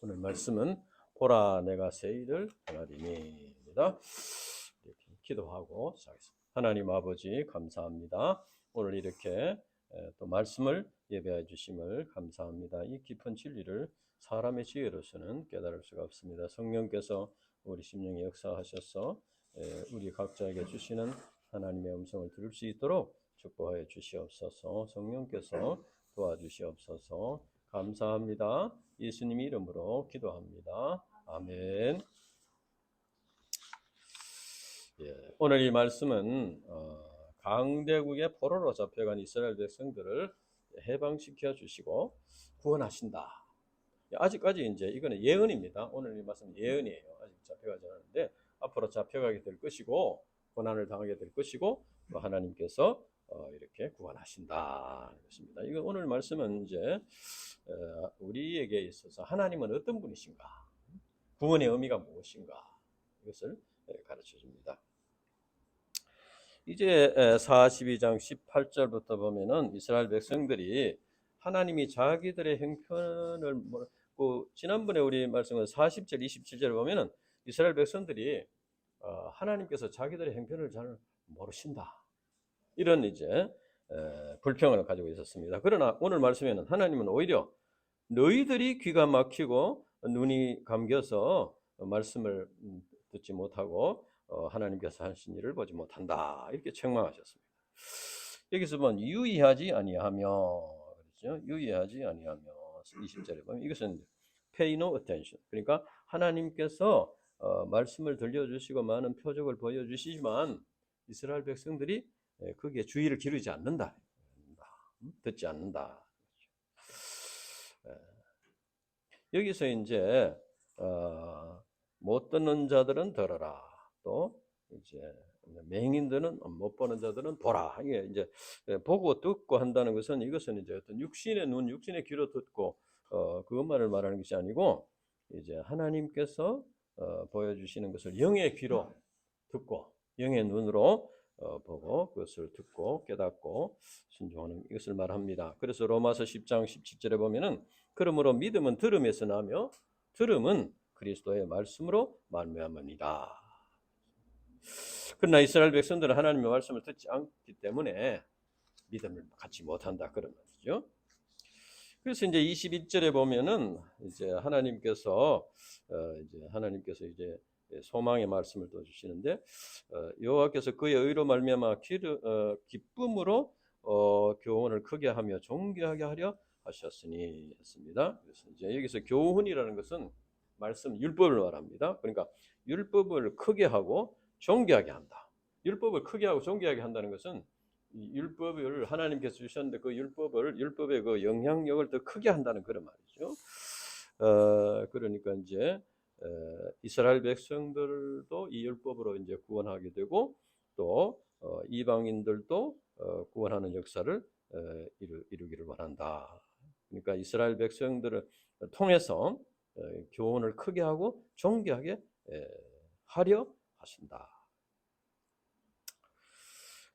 오늘 말씀은 보라 내가 새 일을 행하리니입니다. 이렇게 기도하고 시작하겠습니다. 하나님 아버지 감사합니다. 오늘 이렇게 또 말씀을 예배해 주심을 감사합니다. 이 깊은 진리를 사람의 지혜로서는 깨달을 수가 없습니다. 성령께서 우리 심령에 역사하셔서 우리 각자에게 주시는 하나님의 음성을 들을 수 있도록 축복하여 주시옵소서. 성령께서 도와주시옵소서. 감사합니다. 예수님 이름으로 기도합니다. 아멘. 오늘 이 말씀은 강대국의 포로로 잡혀간 이스라엘 백성들을 해방시켜 주시고 구원하신다. 아직까지 이제 이거는 예언입니다. 오늘 이 말씀은 예언이에요. 아직 잡혀가지 않았는데 앞으로 잡혀가게 될 것이고 고난을 당하게 될 것이고 또 하나님께서 이렇게 구원하신다 것입니다. 이거 오늘 말씀은 이제 우리에게 있어서 하나님은 어떤 분이신가, 구원의 의미가 무엇인가 이것을 가르쳐 줍니다. 이제 42장 18절부터 보면은 이스라엘 백성들이 하나님이 자기들의 형편을 지난번에 우리 말씀은 40절 27절 보면은 이스라엘 백성들이 하나님께서 자기들의 형편을 잘 모르신다, 이런 이제 불평을 가지고 있었습니다. 그러나 오늘 말씀에는 하나님은 오히려 너희들이 귀가 막히고 눈이 감겨서 말씀을 듣지 못하고 하나님께서 하신 일을 보지 못한다, 이렇게 책망하셨습니다. 여기서 보면 유의하지 아니하며, 그렇죠? 유의하지 아니하며 20절에 보면 이것은 pay no attention, 그러니까 하나님께서 말씀을 들려주시고 많은 표적을 보여주시지만 이스라엘 백성들이 거기에 주의를 기울이지 않는다, 듣지 않는다. 여기서 이제 못 듣는 자들은 들어라, 또 이제 맹인들은 못 보는 자들은 보라. 이게 이제 보고 듣고 한다는 것은 이것은 이제 어떤 육신의 눈, 육신의 귀로 듣고 그것만을 말하는 것이 아니고 이제 하나님께서 보여주시는 것을 영의 귀로 듣고 영의 눈으로 보고 그것을 듣고 깨닫고 순종하는 이것을 말합니다. 그래서 로마서 10장 17절에 보면은 그러므로 믿음은 들음에서 나며 들음은 그리스도의 말씀으로 말미암으니라. 그러나 이스라엘 백성들은 하나님의 말씀을 듣지 않기 때문에 믿음을 갖지 못한다, 그런 말이죠. 그래서 이제 21절에 보면은 이제 하나님께서 이제 소망의 말씀을 또 주시는데 여호와께서 그의 의로 말미암아 기쁨으로 교훈을 크게 하며 존귀하게 하려 하셨으니 했습니다. 그래서 이제 여기서 교훈이라는 것은 말씀 율법을 말합니다. 그러니까 율법을 크게 하고 존귀하게 한다. 율법을 크게 하고 존귀하게 한다는 것은 율법을 하나님께서 주셨는데 그 율법의 그 영향력을 더 크게 한다는 그런 말이죠. 그러니까 이제 이스라엘 백성들도 이 율법으로 이제 구원하게 되고 또 이방인들도 구원하는 역사를 이루기를 원한다. 그러니까 이스라엘 백성들을 통해서 교훈을 크게 하고 존귀하게 하려 하신다.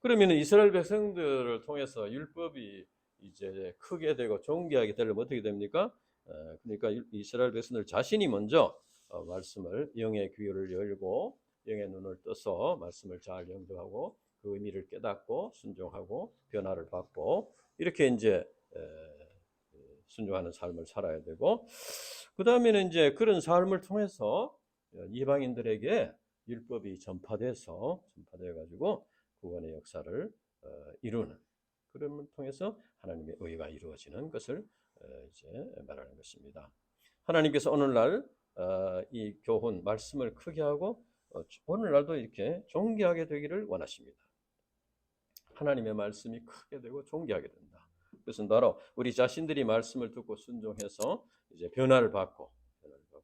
그러면 이스라엘 백성들을 통해서 율법이 이제 크게 되고 존귀하게 되려면 어떻게 됩니까? 그러니까 이스라엘 백성들 자신이 먼저 말씀을 영의 귀를 열고 영의 눈을 떠서 말씀을 잘 영접하고 그 의미를 깨닫고 순종하고 변화를 받고 이렇게 이제 순종하는 삶을 살아야 되고, 그 다음에는 이제 그런 삶을 통해서 이방인들에게 율법이 전파되어 가지고 구원의 역사를 이루는 그런 통해서 하나님의 의가 이루어지는 것을 이제 말하는 것입니다. 하나님께서 오늘날 이 교훈 말씀을 크게 하고 오늘날도 이렇게 존귀하게 되기를 원하십니다. 하나님의 말씀이 크게 되고 존귀하게 된다. 그것은 바로 우리 자신들이 말씀을 듣고 순종해서 이제 변화를 받고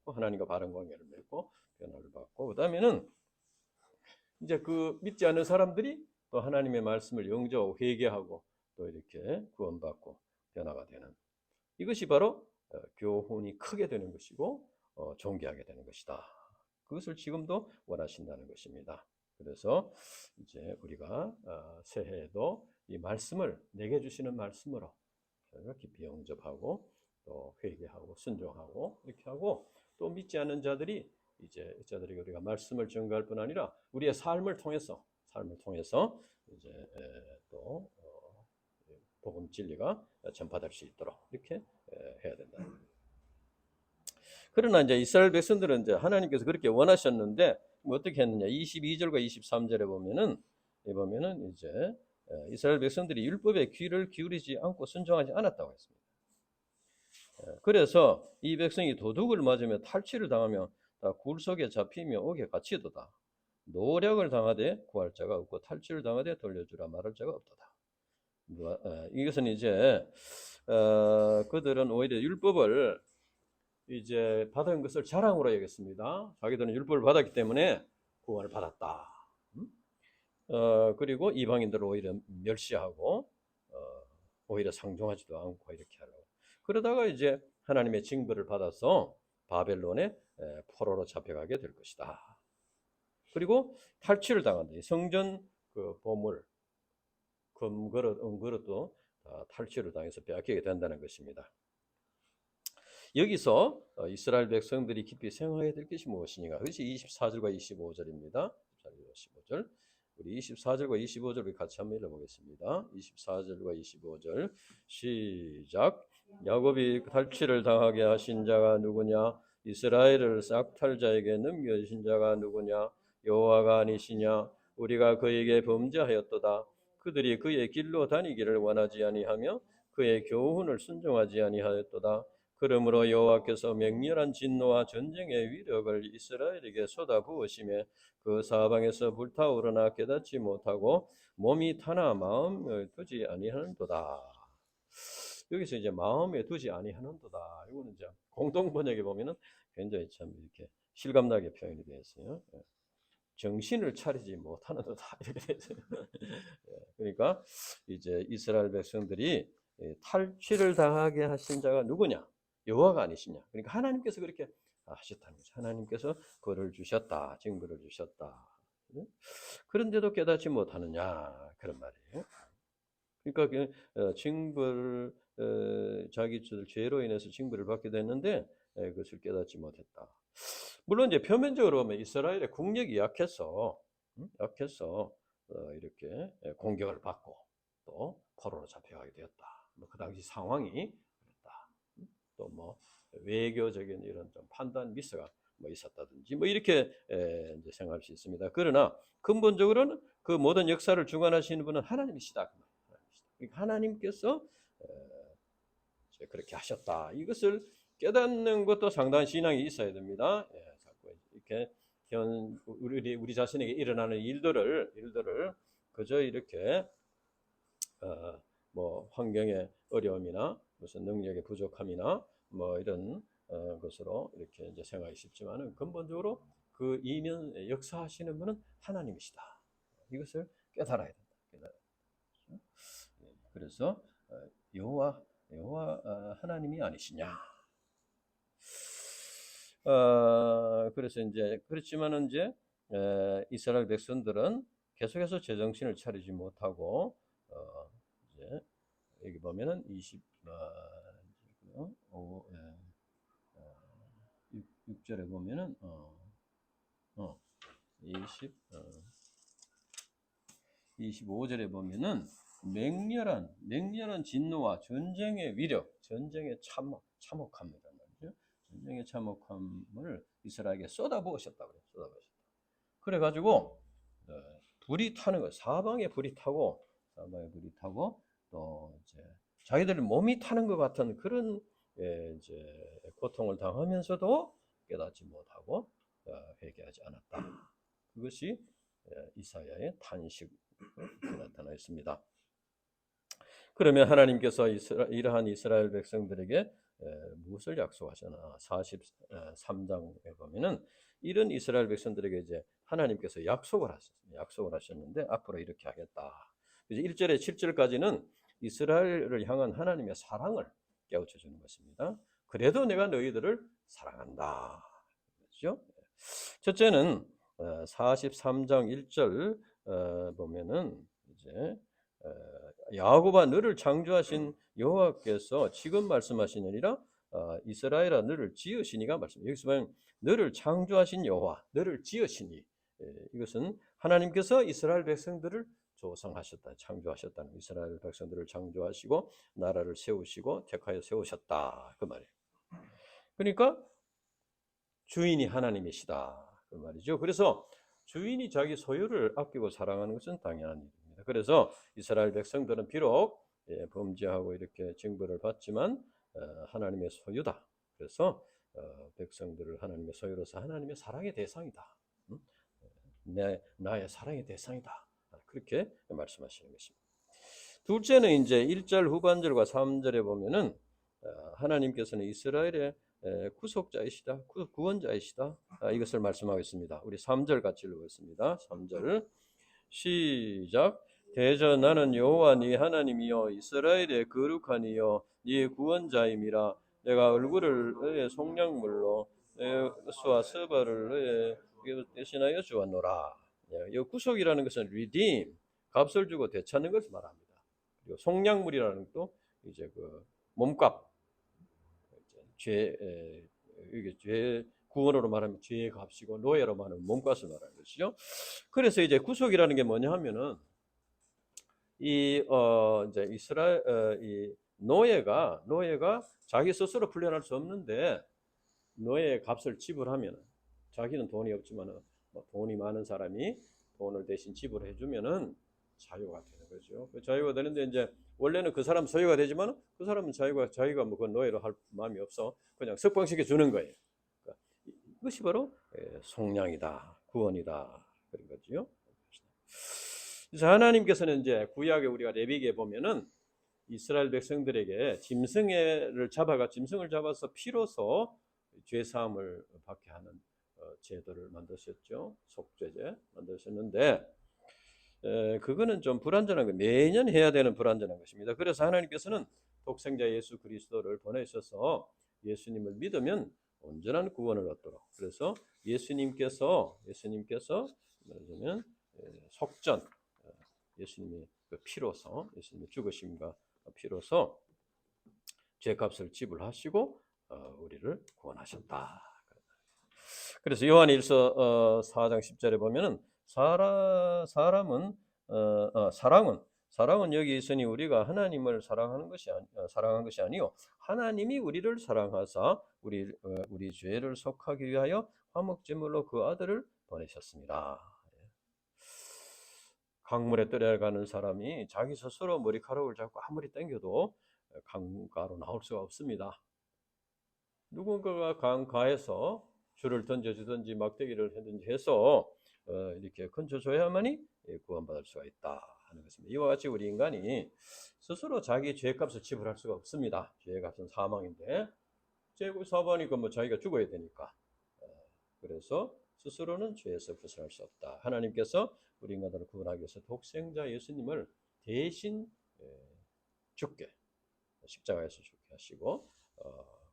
하나님과 바른 관계를 맺고 변화를 받고, 그다음에는 이제 그 믿지 않는 사람들이 또 하나님의 말씀을 영접하고 회개하고 또 이렇게 구원받고 변화가 되는, 이것이 바로 교훈이 크게 되는 것이고 존귀하게 되는 것이다. 그것을 지금도 원하신다는 것입니다. 그래서 이제 우리가 새해에도 이 말씀을 내게 주시는 말씀으로 깊이 영접하고 또 회개하고 순종하고 이렇게 하고 또 믿지 않는 자들이 이제 자들에게 우리가 말씀을 전가할 뿐 아니라 우리의 삶을 통해서 이제 또 복음 진리가 전파될 수 있도록 이렇게 해야 된다. 그러나 이제 이스라엘 백성들은 이제 하나님께서 그렇게 원하셨는데 뭐 어떻게 했느냐? 22절과 23절에 보면은 이제 이스라엘 백성들이 율법에 귀를 기울이지 않고 순종하지 않았다고 했습니다. 그래서 이 백성이 도둑을 맞으며 탈취를 당하며 굴 속에 잡히며 옥에 갇히도다. 노력을 당하되 구할 자가 없고 탈취를 당하되 돌려주라 말할 자가 없도다. 이것은 이제 그들은 오히려 율법을 이제 받은 것을 자랑으로 여겼습니다. 자기들은 율법을 받았기 때문에 구원을 받았다. 그리고 이방인들을 오히려 멸시하고 오히려 상종하지도 않고 이렇게 하려고. 그러다가 이제 하나님의 징벌을 받아서 바벨론의 포로로 잡혀가게 될 것이다. 그리고 탈취를 당한다. 성전 그 보물, 금그릇, 은그릇도 탈취를 당해서 빼앗기게 된다는 것입니다. 여기서 이스라엘 백성들이 깊이 생각해야 될 것이 무엇이니까? 그것이 24절과 25절입니다. 25절. 우리 24절과 25절 우리 같이 한번 읽어보겠습니다. 24절과 25절 시작. 야곱이 탈취를 당하게 하신 자가 누구냐? 이스라엘을 싹탈자에게 넘겨주신 자가 누구냐? 여호와가 아니시냐? 우리가 그에게 범죄하였도다. 그들이 그의 길로 다니기를 원하지 아니하며 그의 교훈을 순종하지 아니하였도다. 그러므로 여호와께서 맹렬한 진노와 전쟁의 위력을 이스라엘에게 쏟아부으시며 그 사방에서 불타오르나 깨닫지 못하고 몸이 타나 마음을 두지 아니하는도다. 여기서 이제 마음에 두지 아니하는도다. 이거는 이제 공동 번역에 보면은 굉장히 참 이렇게 실감나게 표현이 되어 있어요. 정신을 차리지 못하는도다 이렇게 되어 있어요. 그러니까 이제 이스라엘 백성들이 탈취를 당하게 하신 자가 누구냐? 여호와가 아니시냐? 그러니까 하나님께서 그렇게 하셨다는 거죠. 하나님께서 벌을 주셨다, 징벌을 주셨다. 그런데도 깨닫지 못하느냐 그런 말이에요. 그러니까 징벌 자기 죄로 인해서 징벌을 받게 됐는데 그것을 깨닫지 못했다. 물론 이제 표면적으로 보면 이스라엘의 국력이 약해서 이렇게 공격을 받고 또 포로로 잡혀가게 되었다. 뭐 그 당시 상황이 그랬다. 또 뭐 외교적인 이런 좀 판단 미스가 뭐 있었다든지 뭐 이렇게 이제 생각할 수 있습니다. 그러나 근본적으로는 그 모든 역사를 주관하시는 분은 하나님이시다. 그러니까 하나님께서 그렇게 하셨다. 이것을 깨닫는 것도 상당한 신앙이 있어야 됩니다. 자꾸 이렇게 우리 자신에게 일어나는 일들을 그저 이렇게 뭐 환경의 어려움이나 무슨 능력의 부족함이나 뭐 이런 것으로 이렇게 이제 생각이 쉽지만은 근본적으로 그 이면 역사하시는 분은 하나님이시다. 이것을 깨달아야 된다. 그래서 여호와 하나님이 아니시냐? 그래서 이제 그렇지만은 이제 이스라엘 백성들은 계속해서 제정신을 차리지 못하고 이제 여기 보면은 6절에 보면은 25절에 보면은 맹렬한 진노와 전쟁의 위력, 전쟁의 참혹함이란 말이죠. 전쟁의 참혹함을 이스라엘에게 쏟아부으셨다고 그래요. 쏟아부으셨다. 그래가지고 불이 타는 거예요. 사방에 불이 타고 또 이제 자기들 몸이 타는 것 같은 그런 이제 고통을 당하면서도 깨닫지 못하고 회개하지 않았다. 그것이 이사야의 탄식으로 나타나 있습니다. 그러면 하나님께서 이러한 이스라엘 백성들에게 무엇을 약속하셨나? 43장에 보면은 이런 이스라엘 백성들에게 이제 하나님께서 약속을 하셨는데 앞으로 이렇게 하겠다. 그래서 1절에 7절까지는 이스라엘을 향한 하나님의 사랑을 깨우쳐 주는 것입니다. 그래도 내가 너희들을 사랑한다. 그렇죠? 첫째는 43장 1절 보면은 이제 야곱아 너를 창조하신 여호와께서 지금 말씀하시느니라 이스라엘아 너를 지으시니가 말씀. 여기서 보면 너를 창조하신 여호와, 너를 지으시니, 이것은 하나님께서 이스라엘 백성들을 조성하셨다, 창조하셨다는, 이스라엘 백성들을 창조하시고 나라를 세우시고 택하여 세우셨다 그 말이에요. 그러니까 주인이 하나님이시다 그 말이죠. 그래서 주인이 자기 소유를 아끼고 사랑하는 것은 당연한 일입니다. 그래서 이스라엘 백성들은 비록 범죄하고 이렇게 징벌을 받지만 하나님의 소유다. 그래서 백성들을 하나님의 소유로서 하나님의 사랑의 대상이다. 나의 사랑의 대상이다. 그렇게 말씀하시는 것입니다. 둘째는 이제 1절 후반절과 3절에 보면은 하나님께서는 이스라엘의 구속자이시다, 구원자이시다, 이것을 말씀하고 있습니다. 우리 3절 같이 읽겠습니다. 3절 시작. 대저 나는 여호와 네 하나님이여 이스라엘의 거룩한 이여 네 구원자임이라. 내가 얼굴을 너의 속량물로 수와 서바를 너의 대신하여 주었노라. 이 구속이라는 것은 redeem, 값을 주고 되찾는 것을 말합니다. 그리고 속량물이라는 것도 이제 그 몸값, 이게 죄 구원으로 말하면 죄의 값이고 노예로 말하면 몸값을 말하는 것이죠. 그래서 이제 구속이라는 게 뭐냐 하면은 이제 이스라엘 이 노예가 자기 스스로 풀려날 수 없는데 노예의 값을 지불하면, 자기는 돈이 없지만은 뭐 돈이 많은 사람이 돈을 대신 지불해 주면은 자유가 되는 거죠. 그 자유가 되는데 이제 원래는 그 사람 소유가 되지만 그 사람은 자기가 뭐 그 노예로 할 마음이 없어 그냥 석방시켜 주는 거예요. 그러니까 이것이 바로 속량이다, 구원이다 그런 거죠. 그래서 하나님께서는 이제 구약에 우리가 레위기에 보면은 이스라엘 백성들에게 짐승을 잡아서 피로서 죄 사함을 받게 하는 제도를 만드셨죠. 속죄제 만드셨는데 그거는 좀 불완전한 거, 매년 해야 되는 불완전한 것입니다. 그래서 하나님께서는 독생자 예수 그리스도를 보내셔서 예수님을 믿으면 온전한 구원을 얻도록, 그래서 예수님께서 말하자면 속전, 예수님의 그 피로서, 예수님의 죽으심과 피로서 죄값을 지불하시고 우리를 구원하셨다. 그래서 요한일서 4장 10절에 보면은 사랑은 여기 있으니 우리가 하나님을 사랑한 것이 아니요 하나님이 우리를 사랑하사 우리 죄를 속하기 위하여 화목제물로 그 아들을 보내셨습니다. 강물에 떨어가는 사람이 자기 스스로 머리카락을 잡고 아무리 당겨도 강가로 나올 수가 없습니다. 누군가가 강가에서 줄을 던져주든지 막대기를 하든지 해서 이렇게 건져줘야만이 구원받을 수가 있다 하는 것입니다. 이와 같이 우리 인간이 스스로 자기 죄값을 지불할 수가 없습니다. 죄의 값은 사망인데 사망이니까 뭐 자기가 죽어야 되니까, 그래서 스스로는 죄에서 벗어날 수 없다. 하나님께서 우리 인간들을 구원하기 위해서 독생자 예수님을 대신 죽게, 십자가에서 죽게 하시고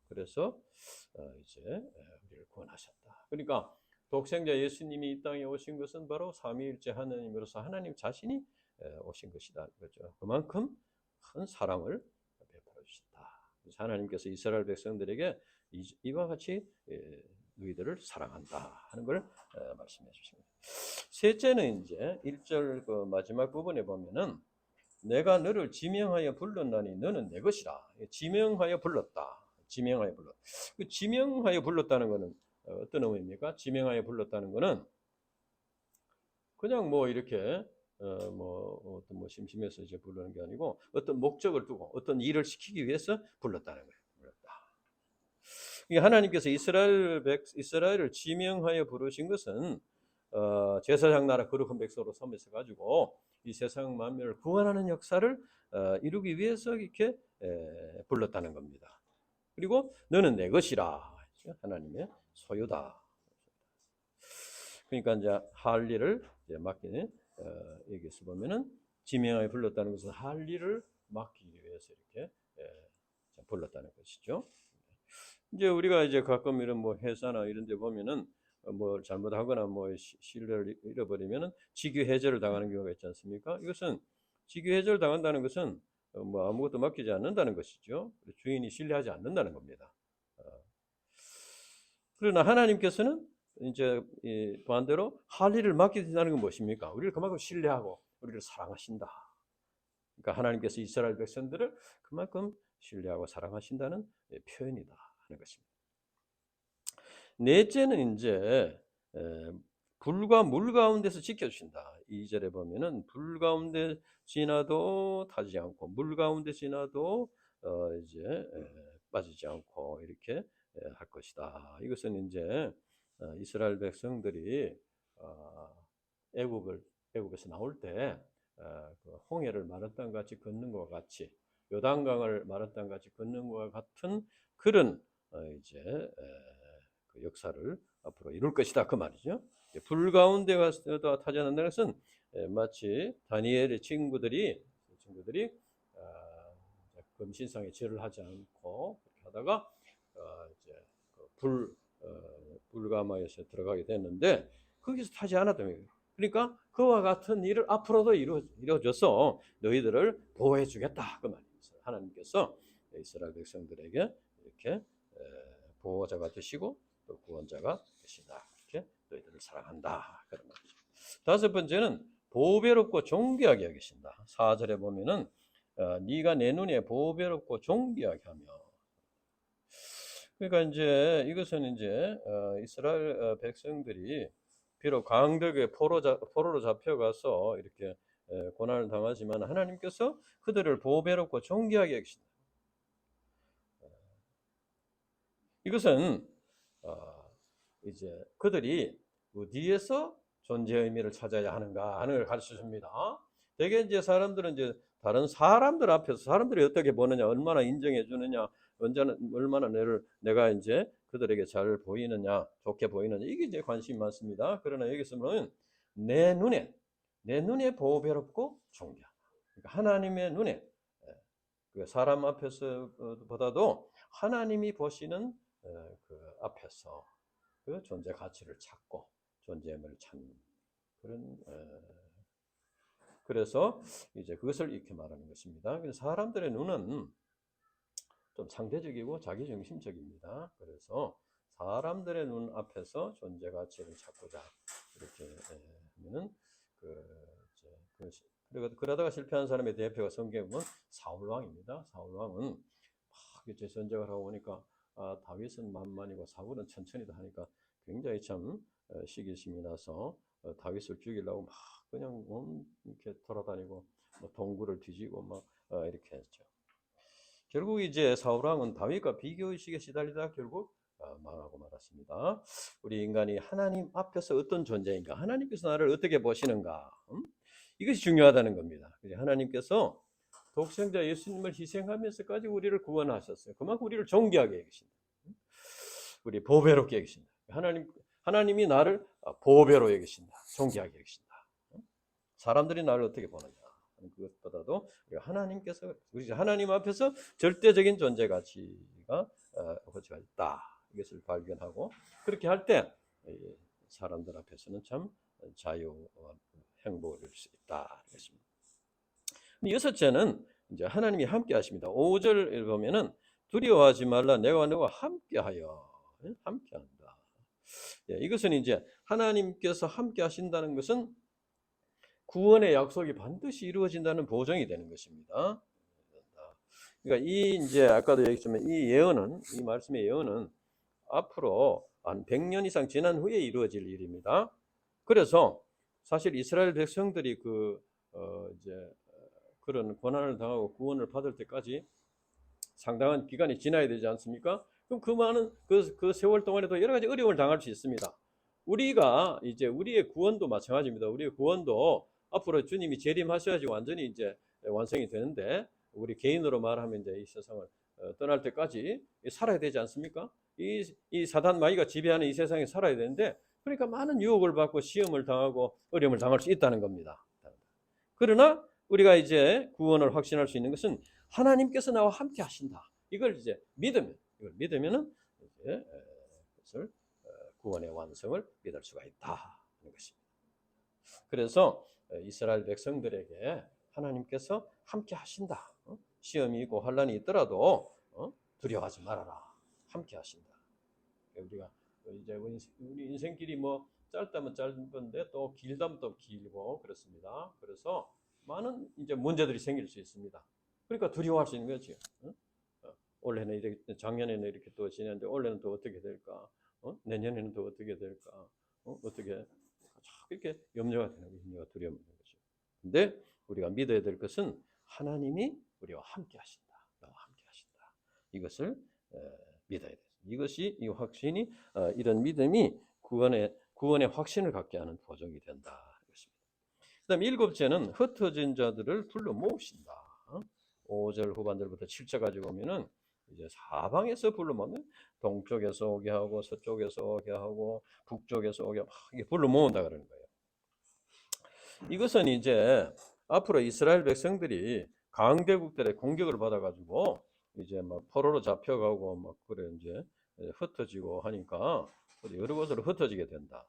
그래서 이제 우리를 구원하셨다. 그러니까 독생자 예수님이 이 땅에 오신 것은 바로 삼위일체 하나님으로서 하나님 자신이 오신 것이다. 그렇죠. 그만큼 큰 사랑을 베풀어 주셨다. 그래서 하나님께서 이스라엘 백성들에게 이와 같이 너희들을 사랑한다 하는 걸 말씀해 주십니다. 셋째는 이제 1절 그 마지막 부분에 보면은 내가 너를 지명하여 불렀나니 너는 내 것이라. 지명하여 불렀다. 그 지명하여 불렀다는 것은 어떤 의미입니까? 지명하여 불렀다는 것은 그냥 뭐 이렇게 어떤 심심해서 이제 부르는 게 아니고 어떤 목적을 두고 어떤 일을 시키기 위해서 불렀다는 거예요. 하나님께서 이스라엘을 지명하여 부르신 것은 제사장 나라 거룩한 백성으로 삼으셔 가지고 이 세상 만민을 구원하는 역사를 이루기 위해서 이렇게 불렀다는 겁니다. 그리고 너는 내 것이라, 하나님의 소유다. 그러니까 이제 할 일을 이제 맡기는 여기서 보면은 지명하여 불렀다는 것은 할 일을 맡기기 위해서 이렇게 불렀다는 것이죠. 이제 우리가 이제 가끔 이런 뭐 회사나 이런 데 보면은 뭐 잘못하거나 뭐 신뢰를 잃어버리면은 직위 해제를 당하는 경우가 있지 않습니까? 이것은 직위 해제를 당한다는 것은 뭐 아무것도 맡기지 않는다는 것이죠. 주인이 신뢰하지 않는다는 겁니다. 그러나 하나님께서는 이제 반대로 할 일을 맡기신다는 건 무엇입니까? 우리를 그만큼 신뢰하고 우리를 사랑하신다. 그러니까 하나님께서 이스라엘 백성들을 그만큼 신뢰하고 사랑하신다는 표현이다 하는 것입니다. 넷째는 이제 불과 물 가운데서 지켜주신다. 2절에 보면은 불 가운데 지나도 타지 않고 물 가운데 지나도 이제 빠지지 않고 이렇게 할 것이다. 이것은 이제 이스라엘 백성들이 애굽에서 나올 때 그 홍해를 마른 땅 같이 걷는 것과 같이 요단강을 마른 땅 같이 걷는 것과 같은 그런 이제 그 역사를 앞으로 이룰 것이다 그 말이죠. 불 가운데 가서 타지 않는다는 것은 마치 다니엘의 친구들이 금신상에 절을 하지 않고 그렇게 하다가 이제 불가마에서 들어가게 됐는데 거기서 타지 않았다는 거예요. 그러니까 그와 같은 일을 앞으로도 이루어져서 너희들을 보호해 주겠다 그 말이에요. 하나님께서 이스라엘 백성들에게 이렇게 보호자가 되시고 또 구원자가 되신다. 이렇게 너희들을 사랑한다 그런 말이죠. 다섯 번째는 보배롭고 존귀하게 여기신다. 4절에 보면은 네가 내 눈에 보배롭고 존귀하게 하며. 그러니까 이제 이것은 이제 이스라엘 백성들이 비록 강덕에 포로로 잡혀가서 이렇게 고난을 당하지만 하나님께서 그들을 보배롭고 존귀하게 여기신다. 이것은 이제 그들이 어디에서 존재 의미를 찾아야 하는가 하는 걸 가르쳐 줍니다. 대개 이제 사람들은 이제 다른 사람들 앞에서 사람들이 어떻게 보느냐, 얼마나 인정해 주느냐, 얼마나 내가 이제 그들에게 잘 보이느냐, 좋게 보이느냐, 이게 이제 관심이 많습니다. 그러나 여기서는 내 눈에 보배롭고 존귀하다. 그러니까 하나님의 눈에 그 사람 앞에서보다도 하나님이 보시는 그 앞에서 그 존재 가치를 찾고 존재임을 찾는 그런 그래서 이제 그것을 이렇게 말하는 것입니다. 그래서 사람들의 눈은 좀 상대적이고 자기중심적입니다. 그래서 사람들의 눈 앞에서 존재 가치를 찾고자 이렇게 하면은 그러다가 실패한 사람의 대표가 성경에 보면 사울 왕입니다. 사울 왕은 막 이제 전쟁을 하고 보니까 다윗은 만만이고 사울은 천천히다 하니까 굉장히 참 시기심이 나서 다윗을 죽이려고 막 그냥 이렇게 돌아다니고 뭐 동굴을 뒤지고 막 이렇게 했죠. 결국 이제 사울 왕은 다윗과 비교의식에 시달리다 결국 망하고 말았습니다. 우리 인간이 하나님 앞에서 어떤 존재인가, 하나님께서 나를 어떻게 보시는가, 이것이 중요하다는 겁니다. 하나님께서 독생자 예수님을 희생하면서까지 우리를 구원하셨어요. 그만큼 우리를 존귀하게 여기신다. 우리 보배롭게 여기신다. 하나님이 나를 보배로 여기신다. 존귀하게 여기신다. 사람들이 나를 어떻게 보느냐. 그것보다도 하나님께서 우리 하나님 앞에서 절대적인 존재 가치가 있다. 이것을 발견하고 그렇게 할 때 사람들 앞에서는 참 자유와 행복을 누릴 수 있다. 그렇습니다. 여섯째는 이제 하나님이 함께 하십니다. 5절을 보면은 두려워하지 말라 내가 너와 함께하여 함께한다. 이것은 이제 하나님께서 함께 하신다는 것은 구원의 약속이 반드시 이루어진다는 보장이 되는 것입니다. 그러니까 이제 아까도 얘기했지만 이 말씀의 예언은 앞으로 한 100년 이상 지난 후에 이루어질 일입니다. 그래서 사실 이스라엘 백성들이 이제 그런 고난을 당하고 구원을 받을 때까지 상당한 기간이 지나야 되지 않습니까? 그럼 그 많은 그 세월 동안에도 여러 가지 어려움을 당할 수 있습니다. 우리가 이제 우리의 구원도 마찬가지입니다. 우리의 구원도 앞으로 주님이 재림하셔야지 완전히 이제 완성이 되는데 우리 개인으로 말하면 이제 이 세상을 떠날 때까지 살아야 되지 않습니까? 이 사단 마귀가 지배하는 이 세상에 살아야 되는데 그러니까 많은 유혹을 받고 시험을 당하고 어려움을 당할 수 있다는 겁니다. 그러나 우리가 이제 구원을 확신할 수 있는 것은 하나님께서 나와 함께 하신다. 이걸 이제 믿으면은 이제 그것을 구원의 완성을 믿을 수가 있다 하는 것입니다. 그래서 이스라엘 백성들에게 하나님께서 함께 하신다. 시험이 있고 환란이 있더라도 두려워하지 말아라. 함께 하신다. 우리가 이제 우리 인생길이 뭐 짧다면 짧은데 또 길다면 또 길고 그렇습니다. 그래서 많은 이제 문제들이 생길 수 있습니다. 그러니까 두려워할 수 있는 거지. 올해는 이렇게, 작년에는 이렇게 또 지냈는데 올해는 또 어떻게 될까? 내년에는 또 어떻게 될까? 어떻게 이렇게 염려가 되는 거예요. 염려가 두려움이 되는 거죠. 근데 우리가 믿어야 될 것은 하나님이 우리와 함께 하신다. 나와 함께 하신다. 이것을 믿어야 돼요. 이것이 이 확신이 이런 믿음이 구원의 확신을 갖게 하는 보증이 된다. 그다음 일곱째는 흩어진 자들을 불러 모으신다. 5절 후반절부터 7절 가지고 오면은 이제 사방에서 불러 모으면 동쪽에서 오게 하고 서쪽에서 오게 하고 북쪽에서 오게 막 불러 모은다 그러는 거예요. 이것은 이제 앞으로 이스라엘 백성들이 강대국들의 공격을 받아가지고 이제 막 포로로 잡혀가고 막 그래 이제 흩어지고 하니까 여러 곳으로 흩어지게 된다.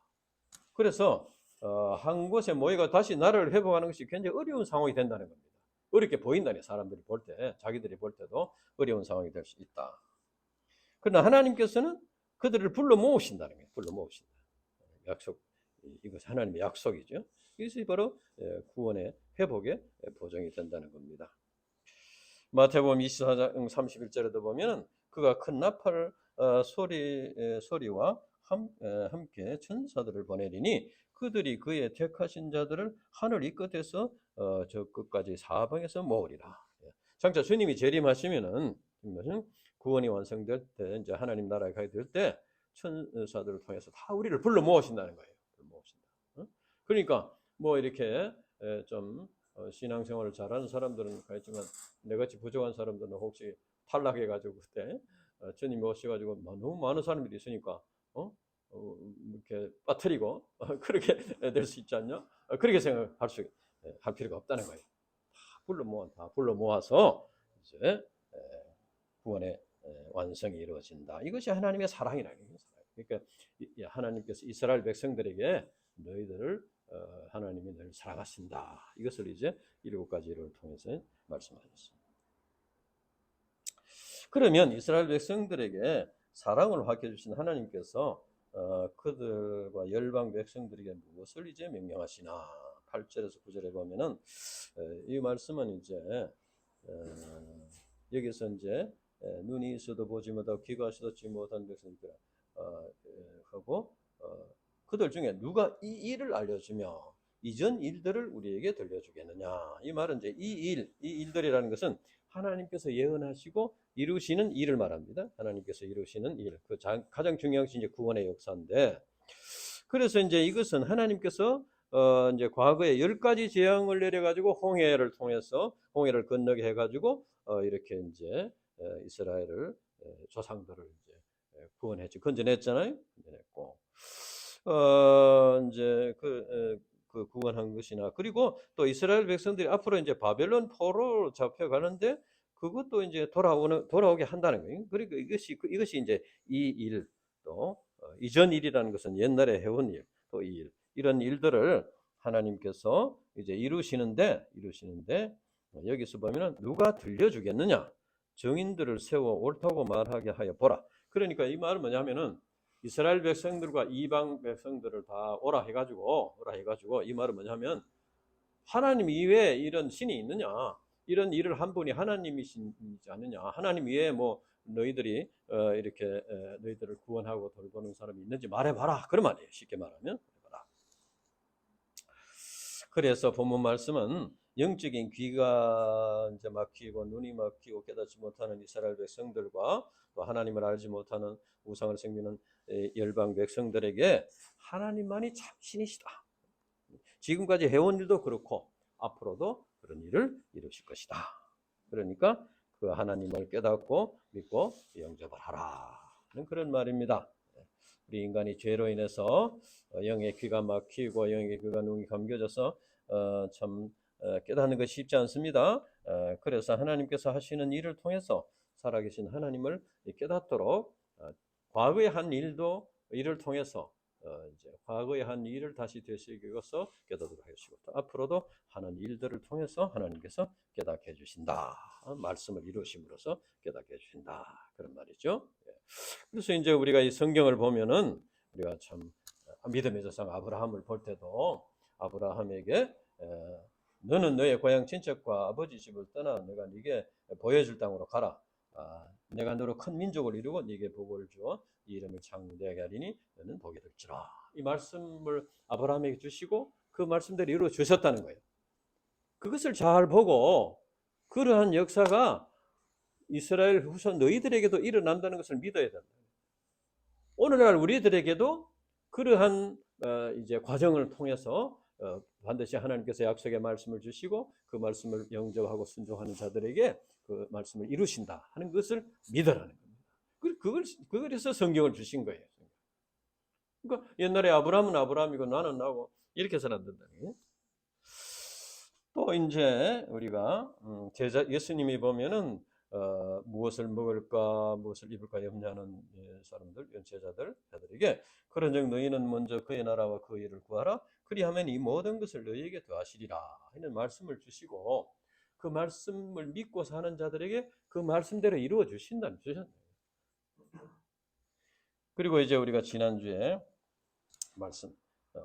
그래서 한 곳에 모여가 다시 나라를 회복하는 것이 굉장히 어려운 상황이 된다는 겁니다. 어렵게 보인다니 사람들이 볼 때, 자기들이 볼 때도 어려운 상황이 될 수 있다. 그러나 하나님께서는 그들을 불러 모으신다는 거예요. 불러 모으신다. 약속, 이것이 하나님의 약속이죠. 이것이 바로 구원의 회복의 보장이 된다는 겁니다. 마태복음 24장 31절에도 보면 그가 큰 나팔 소리와 함께 천사들을 보내리니 그들이 그의 택하신 자들을 하늘 이 끝에서 저 끝까지 사방에서 모으리라. 장차 주님이 재림하시면은 구원이 완성될 때 이제 하나님 나라에 가게 될 때 천사들을 통해서 다 우리를 불러 모으신다는 거예요. 모으신다. 그러니까 뭐 이렇게 좀 신앙생활을 잘하는 사람들은 그렇지만 내같이 부족한 사람들은 혹시 탈락해가지고 그때 주님이 오셔가지고 너무 많은 사람들이 있으니까 이렇게 빠뜨리고 그렇게 될 수 있지 않냐? 그렇게 할 필요가 없다는 거예요. 다 불러 모아서 이제 구원의 완성이 이루어진다. 이것이 하나님의 사랑이라는 거예요. 그러니까 하나님께서 이스라엘 백성들에게 너희들을 하나님이 늘 사랑하신다. 이것을 이제 7가지를 통해서 말씀하셨습니다. 그러면 이스라엘 백성들에게 사랑을 밝혀 주신 하나님께서 그들과 열방 백성들에게 무엇을 이제 명령하시나? 8절에서 9절에 보면은 이 말씀은 이제 여기서 이제 눈이 있어도 보지 못하고 귀가 있어도 듣지 못한 백성들 하고 그들 중에 누가 이 일을 알려주며 이전 일들을 우리에게 들려주겠느냐. 이 말은 이제 이 일들이라는 것은 하나님께서 예언하시고 이루시는 일을 말합니다. 하나님께서 이루시는 일. 그 가장 중요한 것이 이제 구원의 역사인데, 그래서 이제 이것은 하나님께서 이제 과거에 10가지 재앙을 내려가지고 홍해를 통해서 홍해를 건너게 해가지고 이렇게 이제 이스라엘을 조상들을 이제 건져냈잖아요. 건져냈고 이제 그 구원한 것이나 그리고 또 이스라엘 백성들이 앞으로 이제 바벨론 포로로 잡혀가는데 그것도 이제 돌아오게 한다는 거예요. 그리고 이것이 이제 이 일 또 이전 일이라는 것은 옛날에 해온 일 또 이 일 이런 일들을 하나님께서 이제 이루시는데 여기서 보면은 누가 들려주겠느냐? 증인들을 세워 옳다고 말하게 하여 보라. 그러니까 이 말은 뭐냐면은 이스라엘 백성들과 이방 백성들을 다 오라 해가지고 이 말은 뭐냐면 하나님 이외에 이런 신이 있느냐? 이런 일을 한 분이 하나님이시지 않느냐? 하나님 이외에 뭐 너희들이 이렇게 너희들을 구원하고 돌보는 사람이 있는지 말해봐라. 그런 말이에요. 쉽게 말하면 해봐라. 그래서 본문 말씀은 영적인 귀가 이제 막히고 눈이 막히고 깨닫지 못하는 이스라엘 백성들과 또 하나님을 알지 못하는 우상을 섬기는 열방 백성들에게 하나님만이 참 신이시다. 지금까지 해온 일도 그렇고 앞으로도 그런 일을 이루실 것이다. 그러니까 그 하나님을 깨닫고 믿고 영접을 하라. 그런 말입니다. 우리 인간이 죄로 인해서 영의 귀가 막히고 영의 귀가 눈이 감겨져서 참 깨닫는 것이 쉽지 않습니다. 그래서 하나님께서 하시는 일을 통해서 살아계신 하나님을 깨닫도록 과거에 한 일을 통해서 이제 과거에 한 일을 다시 되새겨서 깨닫도록 하시고 또 앞으로도 하는 일들을 통해서 하나님께서 깨닫게 해주신다. 말씀을 이루심으로써 깨닫게 해주신다. 그런 말이죠. 그래서 이제 우리가 이 성경을 보면은 우리가 참 믿음의 조상 아브라함을 볼 때도 아브라함에게 너는 너의 고향 친척과 아버지 집을 떠나 내가 네게 보여줄 땅으로 가라. 내가 너로 큰 민족을 이루고 네게 복을 주어 네 이름을 창대하게 하리니 너는 복이 될지라. 이 말씀을 아브라함에게 주시고 그 말씀대로 이루어 주셨다는 거예요. 그것을 잘 보고 그러한 역사가 이스라엘 후손 너희들에게도 일어난다는 것을 믿어야 된다. 오늘날 우리들에게도 그러한 이제 과정을 통해서 반드시 하나님께서 약속의 말씀을 주시고 그 말씀을 영접하고 순종하는 자들에게 그 말씀을 이루신다 하는 것을 믿으라는 겁니다. 그래서 성경을 주신 거예요. 그러니까 옛날에 아브라함은 아브라함이고 나는 나고 이렇게 해서는 안 된다는 거예요. 또 이제 우리가 예수님이 보면은 무엇을 먹을까 무엇을 입을까 염려하는 사람들 제자들에게 그런즉 너희는 먼저 그의 나라와 그 일을 구하라 그리하면 이 모든 것을 너희에게 더하시리라 하는 말씀을 주시고 그 말씀을 믿고 사는 자들에게 그 말씀대로 이루어 주신다는 주셨네요. 그리고 이제 우리가 지난주에 말씀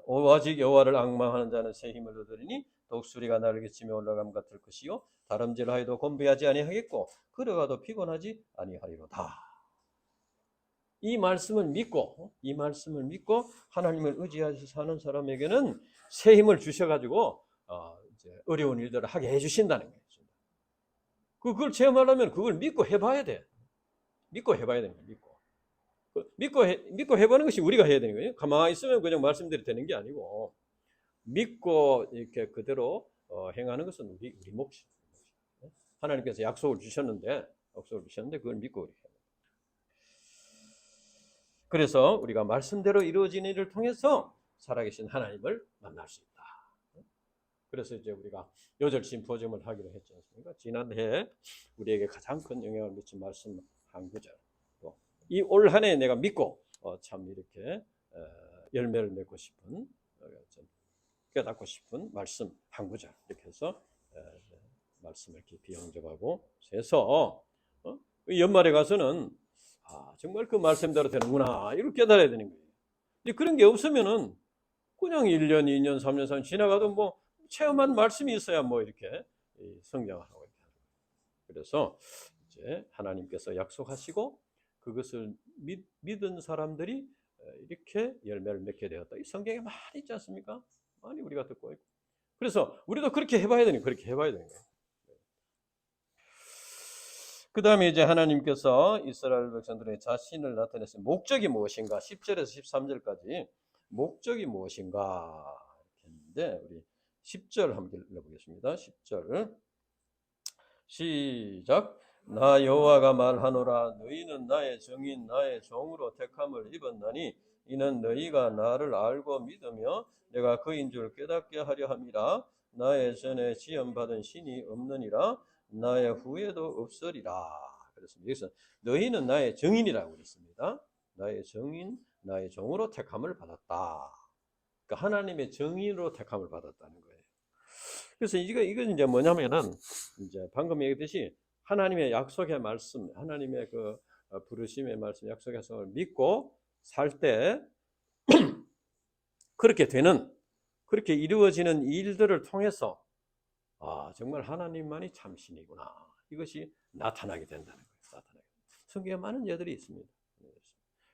오직 여호와를 앙망하는 자는 새 힘을 얻으리니 독수리가 날개치며 올라감 같을 것이요 다름질하여도 곤비하지 아니하겠고 걸어가도 피곤하지 아니하리로다. 이 말씀을 믿고 하나님을 의지하셔서 사는 사람에게는 새 힘을 주셔가지고 이제 어려운 일들을 하게 해주신다는 거예요. 그걸 체험하려면 그걸 믿고 해봐야 돼. 믿고 해봐야 되는 거예요. 믿고 해보는 것이 우리가 해야 되는 거예요. 가만히 있으면 그냥 말씀대로 되는 게 아니고 믿고 이렇게 그대로 행하는 것은 우리 몫이에요. 하나님께서 약속을 주셨는데 그걸 믿고 우리 해요. 그래서 우리가 말씀대로 이루어지는 일을 통해서 살아계신 하나님을 만날 수 있다. 그래서 이제 우리가 요절 심포지엄을 하기로 했지 않습니까? 지난해 우리에게 가장 큰 영향을 미친 말씀 한 구절. 이 올 한 해 내가 믿고 참 이렇게 열매를 맺고 싶은 깨닫고 싶은 말씀 한 구절 이렇게 해서 말씀을 깊이 영접하고 해서 연말에 가서는 정말 그 말씀대로 되는구나 이렇게 깨달아야 되는 거예요. 근데 그런 게 없으면은 그냥 1년, 2년, 3년, 4년 지나가도 뭐 체험한 말씀이 있어야 뭐 이렇게 성장을 하고 이렇게 하는 거예요. 그래서 이제 하나님께서 약속하시고 그것을 믿은 사람들이 이렇게 열매를 맺게 되었다. 이 성경에 많이 있지 않습니까? 많이 우리가 듣고 있고. 그래서 우리도 그렇게 해봐야 되는 거예요. 그 다음에 이제 하나님께서 이스라엘 백성들의 자신을 나타내신 목적이 무엇인가? 10절에서 13절까지 목적이 무엇인가? 했는데 우리 10절 한번 읽어보겠습니다. 10절 시작. 나 여호와가 말하노라 너희는 나의 정인 나의 종으로 택함을 입었나니 이는 너희가 나를 알고 믿으며 내가 그인 줄 깨닫게 하려 함이라. 나의 전에 지음받은 신이 없느니라 나의 후에도 없으리라. 그렇습니다. 여기서 너희는 나의 정인이라고 그랬습니다. 나의 정인 나의 종으로 택함을 받았다. 그러니까 하나님의 정인으로 택함을 받았다는 거예요. 그래서 이건 이제 뭐냐면은 이제 방금 얘기했듯이 하나님의 약속의 말씀, 하나님의 그 부르심의 말씀, 약속의 약속을 믿고 살 때 그렇게 이루어지는 일들을 통해서 정말 하나님만이 참신이구나 이것이 나타나게 된다는 거예요. 성경에 많은 예들이 있습니다.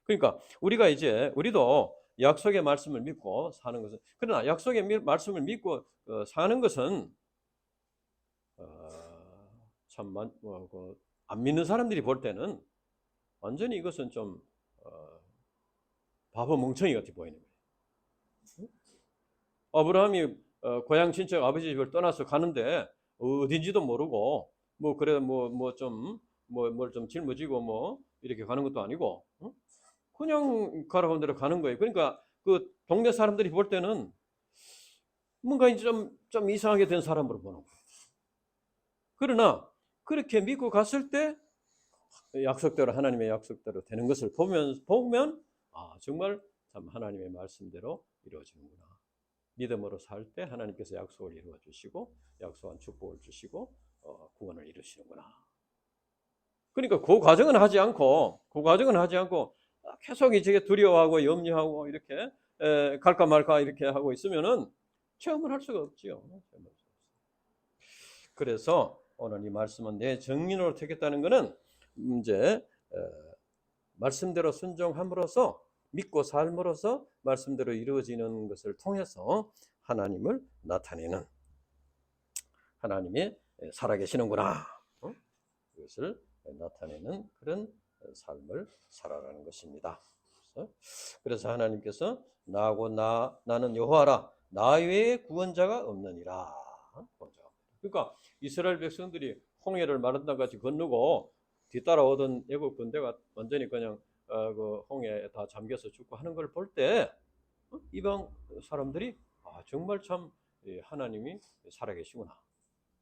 그러니까 우리도 약속의 말씀을 믿고 사는 것은 그러나 약속의 말씀을 믿고 사는 것은 참 안 믿는 사람들이 볼 때는 완전히 이것은 좀 바보 멍청이 같이 보이는 거예요. 아브라함이 고향 친척 아버지 집을 떠나서 가는데 어딘지도 모르고 뭘 좀 짊어지고 뭐 이렇게 가는 것도 아니고 그냥 가라고 대로 가는 거예요. 그러니까 그 동네 사람들이 볼 때는 뭔가 좀 이상하게 된 사람으로 보는 거예요. 그러나 그렇게 믿고 갔을 때 약속대로 하나님의 약속대로 되는 것을 보면 정말 참 하나님의 말씀대로 이루어지는구나. 믿음으로 살 때 하나님께서 약속을 이루어 주시고 약속한 축복을 주시고 구원을 이루시는구나. 그러니까 그 과정은 하지 않고 계속 이제 두려워하고 염려하고 이렇게 갈까 말까 이렇게 하고 있으면은 체험을 할 수가 없지요. 그래서 오늘 이 말씀은 내 정인으로 되겠다는 것은 이제 말씀대로 순종함으로써 믿고 삶으로써 말씀대로 이루어지는 것을 통해서 하나님을 나타내는, 하나님이 살아계시는구나, 그것을 나타내는 그런 삶을 살아가는 것입니다. 그래서 하나님께서 나는 여호와라, 나 외에 구원자가 없느니라. 그러니까 이스라엘 백성들이 홍해를 마른다 같이 건너고 뒤따라오던 애국 군대가 완전히 그냥 그 홍해에 다 잠겨서 죽고 하는 걸 볼 때 이방 사람들이 정말 참 하나님이 살아계시구나,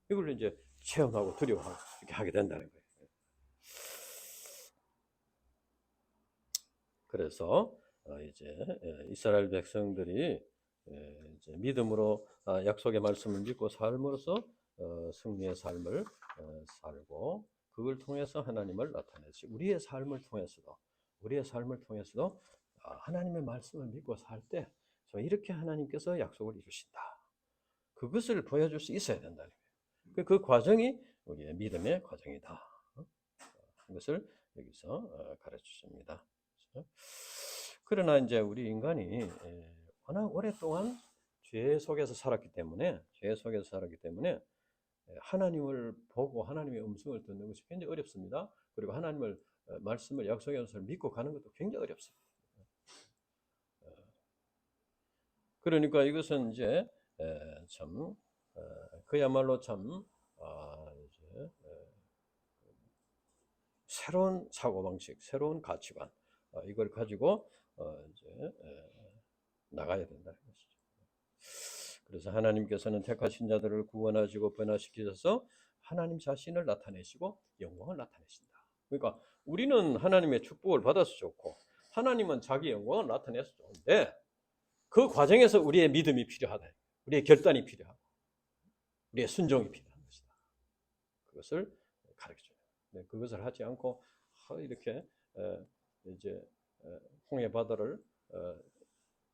이걸 이제 체험하고 두려워하고 이렇게 하게 된다는 거예요. 그래서 이제 이스라엘 백성들이 이제 믿음으로 약속의 말씀을 믿고 삶으로써 승리의 삶을 살고, 그걸 통해서 하나님을 나타내시. 우리의 삶을 통해서도 하나님의 말씀을 믿고 살 때 이렇게 하나님께서 약속을 이루신다, 그것을 보여줄 수 있어야 된다는 거예요. 그 과정이 우리의 믿음의 과정이다, 이것을 여기서 가르쳐 주십니다. 그러나 이제 우리 인간이 워낙 오랫동안 죄 속에서 살았기 때문에 하나님을 보고 하나님의 음성을 듣는 것이 굉장히 어렵습니다. 그리고 하나님을 말씀을, 약속의 말씀을 믿고 가는 것도 굉장히 어렵습니다. 그러니까 이것은 이제 참 그야말로 참 이제 새로운 사고방식, 새로운 가치관, 이걸 가지고 이제 나가야 된다는 것이죠. 그래서 하나님께서는 택하신 자들을 구원하시고 변화시키셔서 하나님 자신을 나타내시고 영광을 나타내신다. 그러니까 우리는 하나님의 축복을 받아서 좋고 하나님은 자기 영광을 나타내서 좋은데, 그 과정에서 우리의 믿음이 필요하다, 우리의 결단이 필요하고 우리의 순종이 필요한 것이다, 그것을 가르쳐줘요. 그것을 하지 않고 이렇게 이제 홍해 바다를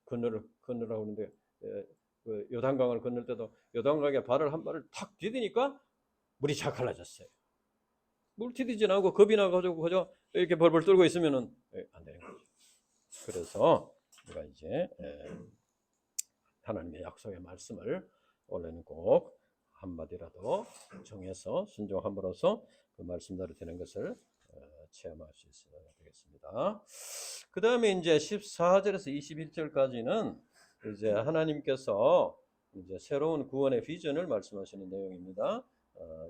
건너라고 하는데, 그 요단강을 건널 때도 요단강에 발을 한 발을 탁 디디니까 물이 자갈라졌어요. 물 디디지 않고 겁이 나가지고 그저 이렇게 벌벌 떨고 있으면은 안 되는 거죠. 그래서 우리가 이제 하나님의 약속의 말씀을 원래는 꼭 한마디라도 정해서 순종함으로써 그 말씀대로 되는 것을 체험할 수 있어야 되겠습니다. 그 다음에 이제 14절에서 21절까지는 이제 하나님께서 이제 새로운 구원의 비전을 말씀하시는 내용입니다.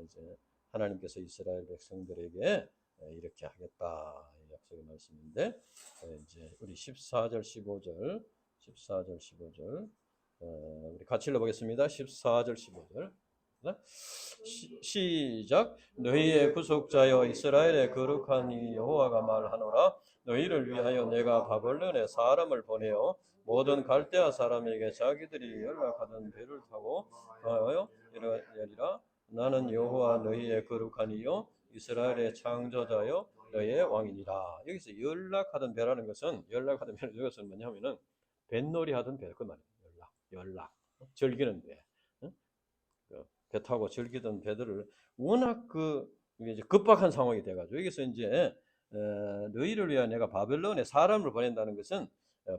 이제 하나님께서 이스라엘 백성들에게 이렇게 하겠다, 약속의 말씀인데, 이제 우리 14절 15절 우리 같이 읽어보겠습니다. 14절 15절 시작. 너희의 구속자여 이스라엘의 거룩한 이 여호와가 말하노라. 너희를 위하여 내가 바벨론에 사람을 보내어 모든 갈대아 사람에게 자기들이 연락하던 배를 타고 가하여 이르리라. 나는 여호와 너희의 거룩한 이요 이스라엘의 창조자여 너희의 왕이니라. 여기서 연락하던 배라는 것은, 이것은 뭐냐면은 뱃놀이 하던 배, 그 말이에요. 연락 즐기는 배. 배 타고 즐기던 배들을 워낙 이제 급박한 상황이 돼가지고, 여기서 이제 너희를 위하여 내가 바벨론에 사람을 보낸다는 것은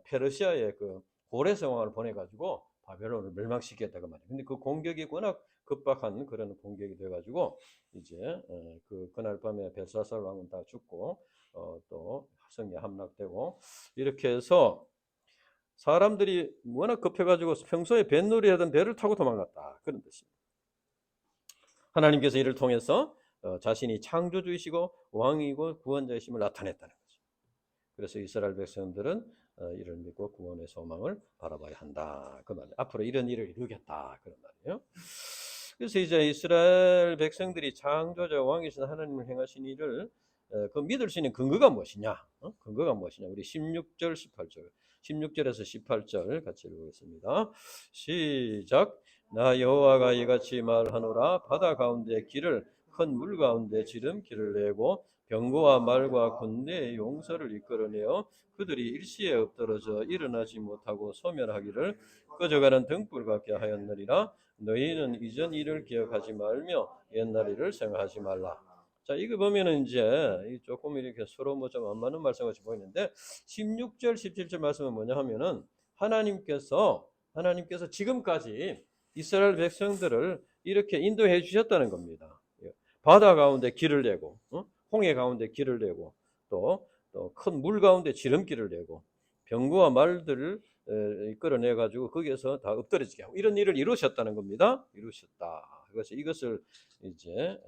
페르시아의 그 고레스 왕을 보내가지고 바벨론을 멸망시키겠다고 말이에요. 근데 그 공격이 워낙 급박한 그런 공격이 돼가지고 이제 그날 밤에 벨사살 왕은 다 죽고 또 성에 함락되고, 이렇게 해서 사람들이 워낙 급해가지고 평소에 뱃놀이 하던 배를 타고 도망갔다, 그런 뜻입니다. 하나님께서 이를 통해서 자신이 창조주이시고 왕이고 구원자이심을 나타냈다는 거죠. 그래서 이스라엘 백성들은 이를 믿고 구원의 소망을 바라봐야 한다, 그 말이에요. 앞으로 이런 일을 이루겠다, 그런 말이에요. 그래서 이제 이스라엘 백성들이 창조자 왕이신 하나님을 행하신 일을 그 믿을 수 있는 근거가 무엇이냐? 근거가 무엇이냐? 우리 16절에서 18절 같이 읽어보겠습니다. 시작. 나 여호와가 이같이 말하노라. 바다 가운데 길을 큰 물 가운데 지름길을 내고 병거와 말과 군대의 용서를 이끌어내어 그들이 일시에 엎드러져 일어나지 못하고 소멸하기를 꺼져가는 등불 같게 하였느니라. 너희는 이전 일을 기억하지 말며 옛날 일을 생각하지 말라. 자, 이거 보면은 이제 조금 이렇게 서로 뭐 좀 안 맞는 말씀 같이 보이는데 16절, 17절 말씀은 뭐냐 하면은 하나님께서 지금까지 이스라엘 백성들을 이렇게 인도해 주셨다는 겁니다. 바다 가운데 길을 내고, 홍해 가운데 길을 내고, 또 큰 물 가운데 지름길을 내고, 병거와 말들을 끌어내 가지고 거기에서 다 엎드려지게 하고 이런 일을 이루셨다는 겁니다. 이루셨다. 그래서 이것을 이제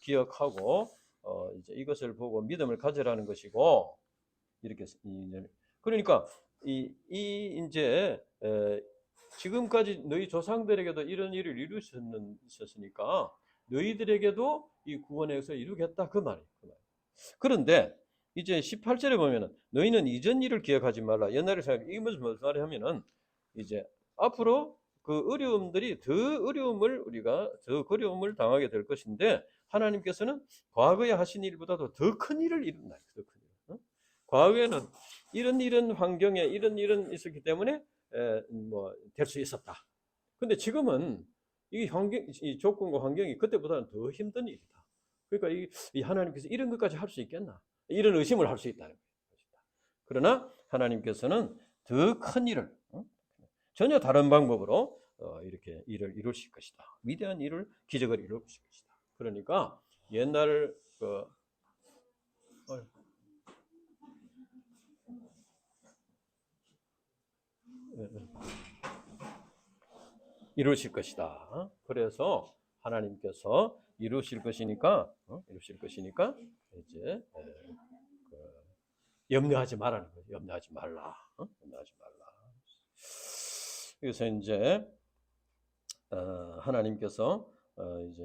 기억하고 이제 이것을 보고 믿음을 가지라는 것이고 이렇게 그러니까 이 이제 지금까지 너희 조상들에게도 이런 일을 이루셨으니까 너희들에게도 이 구원에서 이루겠다 그 말이에요. 그런데 이제 18절에 보면은 너희는 이전 일을 기억하지 말라. 옛날에 생각 이게 무슨 말이 하면은 이제 앞으로 그 어려움들이 우리가 더 어려움을 당하게 될 것인데 하나님께서는 과거에 하신 일보다도 더 큰 일을 이룬다. 더 큰 일. 과거에는 이런 환경에 이런 일은 있었기 때문에 뭐 될 수 있었다. 근데 지금은 이 조건과 환경이 그때보다는 더 힘든 일이다. 그러니까 이 하나님께서 이런 것까지 할 수 있겠나? 이런 의심을 할 수 있다는 것이다. 그러나 하나님께서는 더 큰 일을 전혀 다른 방법으로 이렇게 일을 이루실 것이다. 위대한 일을 기적을 이루실 것이다. 그러니까 옛날 이루실 것이다. 그래서 하나님께서 이루실 것이니까 이제 염려하지 말라는 거죠. 염려하지 말라. 염려하지 말라. 그래서 이제 하나님께서 이제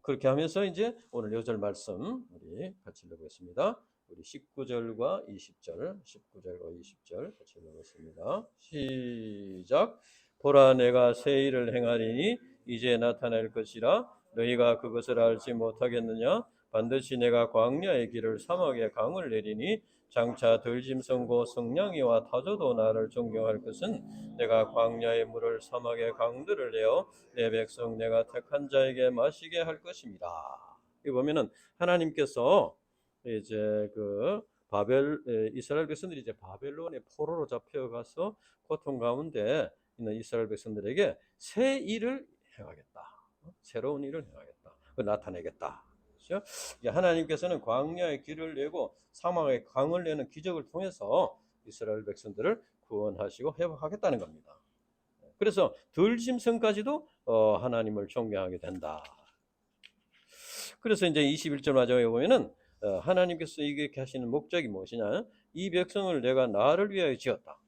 그렇게 하면서 이제 오늘 요절 말씀 우리 같이 읽어보겠습니다. 우리 19절과 20절, 19절과 20절 같이 읽어보겠습니다. 시작. 보라 내가 새 일을 행하리니 이제 나타날 것이라 너희가 그것을 알지 못하겠느냐? 반드시 내가 광야의 길을 사막의 강을 내리니 장차 들짐승고 성냥이와 타조도 나를 존경할 것은 내가 광야의 물을 사막의 강들을 내어 내 백성 내가 택한 자에게 마시게 할 것입니다. 이 보면은 하나님께서 이제 이스라엘 백성들이 이제 바벨론의 포로로 잡혀가서 고통 가운데 있는 이스라엘 백성들에게 새 일을 행하겠다. 새로운 일을 행하겠다. 나타내겠다. 그렇죠? 하나님께서는 광야의 길을 내고 사막의 강을 내는 기적을 통해서 이스라엘 백성들을 구원하시고 회복하겠다는 겁니다. 그래서 들짐승까지도 하나님을 존경하게 된다. 그래서 이제 21절 마지막에 보면은 하나님께서 이렇게 하시는 목적이 무엇이냐? 이 백성을 내가 나를 위하여 지었다.